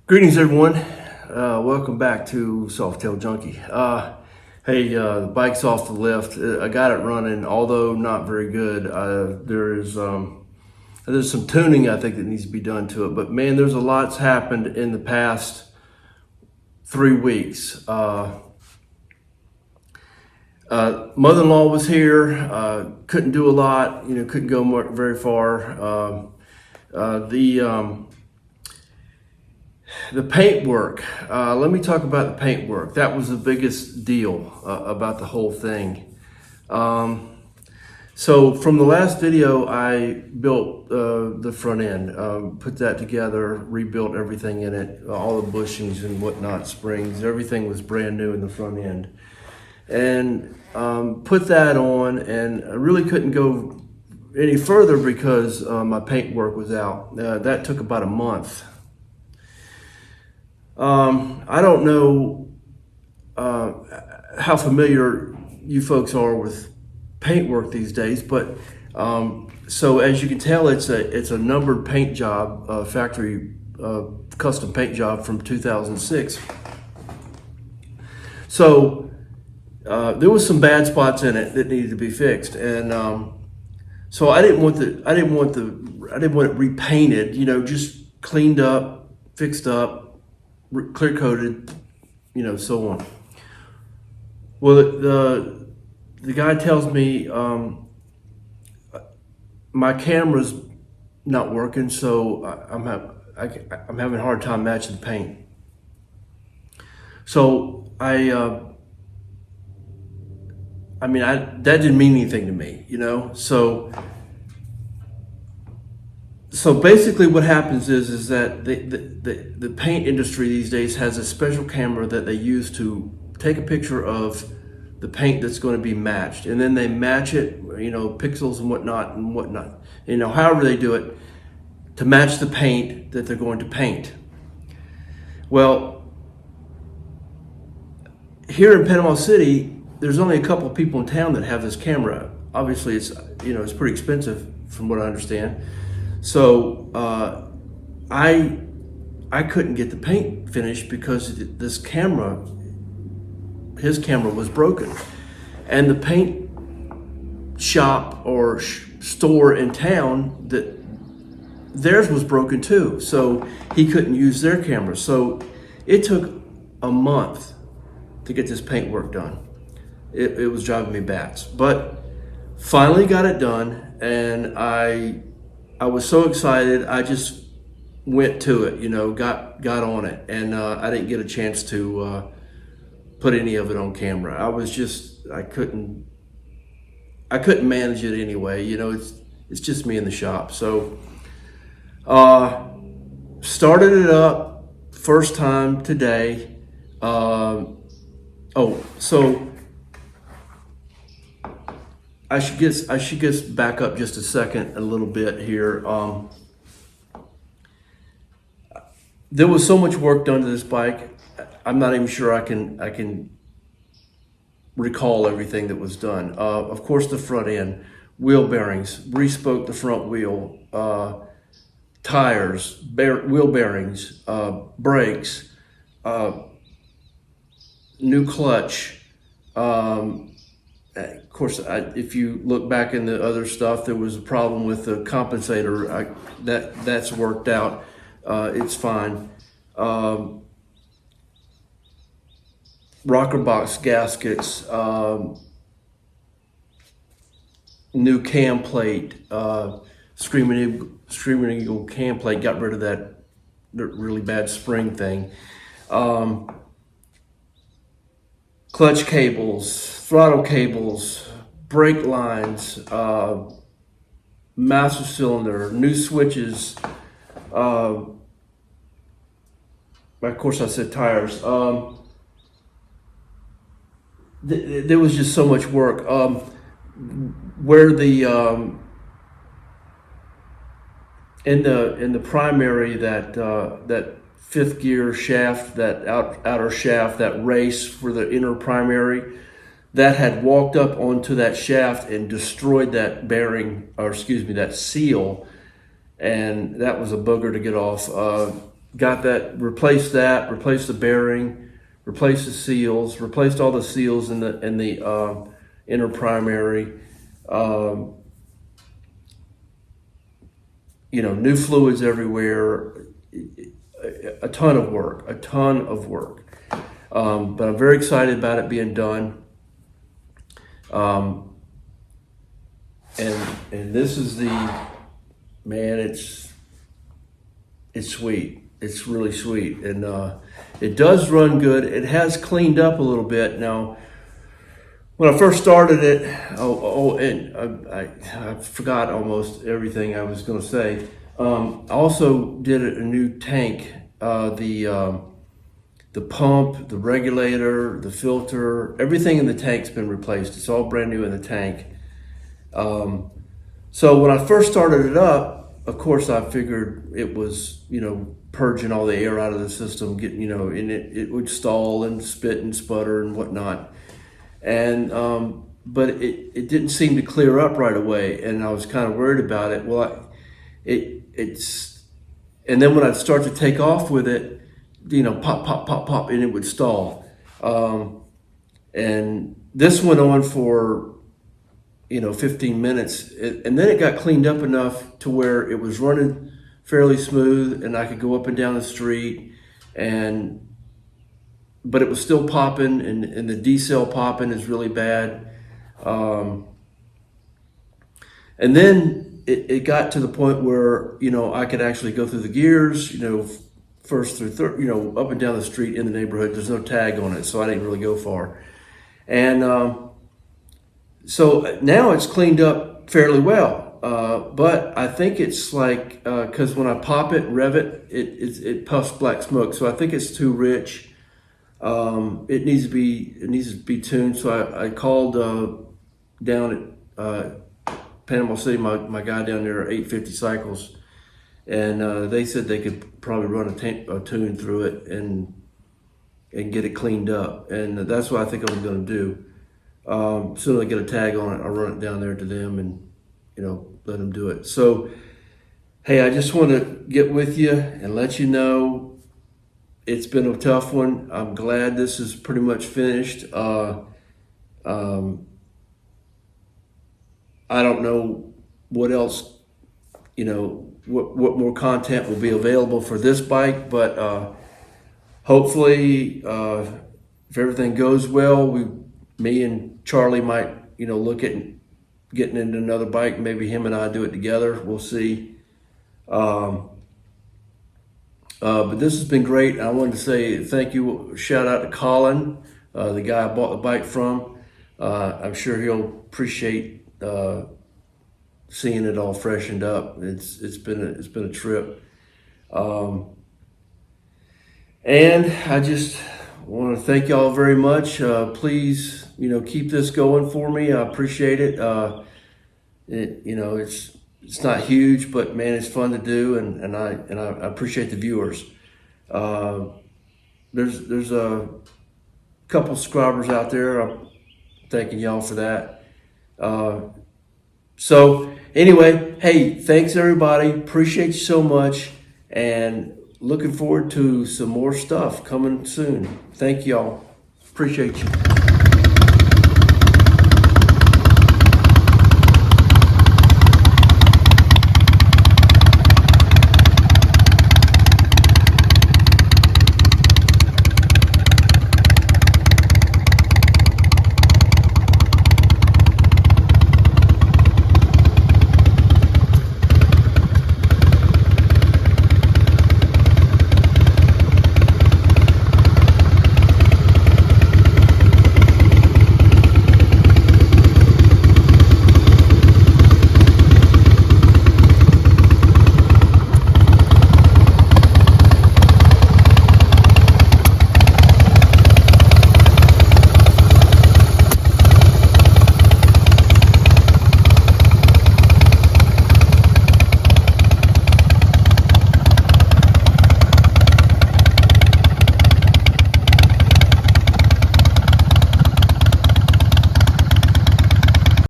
Greetings, everyone. Welcome back to Softail Junky. The bike's off the lift. I got it running, although not very good. There's some tuning I think that needs to be done to it. But man, there's a lot's happened in the past 3 weeks. Mother-in-law was here. Couldn't do a lot. Couldn't go very far. The paint work, let me talk about the paint work. That was the biggest deal about the whole thing. So from the last video, I built the front end, put that together, rebuilt everything in it, all the bushings and whatnot, springs, everything was brand new in the front end. And put that on, and I really couldn't go any further because my paint work was out. That took about a month. I don't know how familiar you folks are with paintwork these days, but so as you can tell, it's a numbered paint job, factory custom paint job from 2006. So there was some bad spots in it that needed to be fixed, and so I didn't want it repainted. Just cleaned up, fixed up, clear coated, so on. Well, the guy tells me my camera's not working, so I'm having a hard time matching the paint. So that didn't mean anything to me, So basically what happens is that the paint industry these days has a special camera that they use to take a picture of the paint that's going to be matched. And then they match it, pixels and whatnot, however they do it to match the paint that they're going to paint. Well, here in Panama City, there's only a couple of people in town that have this camera. Obviously it's pretty expensive from what I understand. So I couldn't get the paint finished because his camera was broken, and the paint shop or store in town theirs was broken too. So he couldn't use their camera. So it took a month to get this paint work done. It was driving me bats, but finally got it done, and I was so excited. I just went to it, got on it, and I didn't get a chance to put any of it on camera. I couldn't manage it anyway. It's just me in the shop. So started it up first time today. So I should just back up just a second, a little bit here. There was so much work done to this bike. I'm not even sure I can recall everything that was done. Of course, the front end, wheel bearings, re-spoke the front wheel, tires, wheel bearings, brakes, new clutch. Of course, if you look back in the other stuff, there was a problem with the compensator. That's worked out. It's fine. Rocker box gaskets, new cam plate, Screaming Eagle cam plate. Got rid of that really bad spring thing. Clutch cables, throttle cables, brake lines, master cylinder, new switches. Of course, I said tires. There was just so much work. Where the in the primary, that fifth gear shaft, that outer shaft, that race for the inner primary, that had walked up onto that shaft and destroyed that bearing, that seal, and that was a booger to get off. got that, replaced the bearing, replaced the seals, replaced all the seals in the inner primary. New fluids everywhere. A ton of work. But I'm very excited about it being done. And this is man, it's sweet. It's really sweet. And it does run good. It has cleaned up a little bit. Now, when I first started it, and I forgot almost everything I was going to say. I also did a new tank. The pump, the regulator, the filter, everything in the tank's been replaced. It's all brand new in the tank. So when I first started it up, of course I figured it was, purging all the air out of the system, and it would stall and spit and sputter and whatnot. And, but it didn't seem to clear up right away. And I was kind of worried about it. Well, and then when I'd start to take off with it, pop, pop, pop, pop, and it would stall. And this went on for, 15 minutes. And then it got cleaned up enough to where it was running fairly smooth and I could go up and down the street. But it was still popping, and the decel popping is really bad. And then it got to the point where, I could actually go through the gears, first through third, up and down the street in the neighborhood. There's no tag on it, so I didn't really go far. And so now it's cleaned up fairly well. But I think it's like, because when I pop it, rev it, it puffs black smoke. So I think it's too rich. It needs to be tuned. So I called down at Panama City, my guy down there, 850 cycles. And they said they could probably run a tune through it and get it cleaned up. And that's what I think I'm going to do. As soon as I get a tag on it, I'll run it down there to them and, let them do it. So, hey, I just want to get with you and let you know it's been a tough one. I'm glad this is pretty much finished. I don't know what else, what more content will be available for this bike, but hopefully, if everything goes well, me and Charlie might, look at getting into another bike. Maybe him and I do it together. We'll see. But this has been great. I wanted to say thank you. Shout out to Colin, the guy I bought the bike from. I'm sure he'll appreciate seeing it all freshened up. It's been a trip. And I just want to thank y'all very much. Please, keep this going for me. I appreciate it. It's not huge, but man, it's fun to do, and I appreciate the viewers. There's a couple subscribers out there. I'm thanking y'all for that. So anyway, hey, thanks everybody. Appreciate you so much, and looking forward to some more stuff coming soon. Thank y'all. Appreciate you.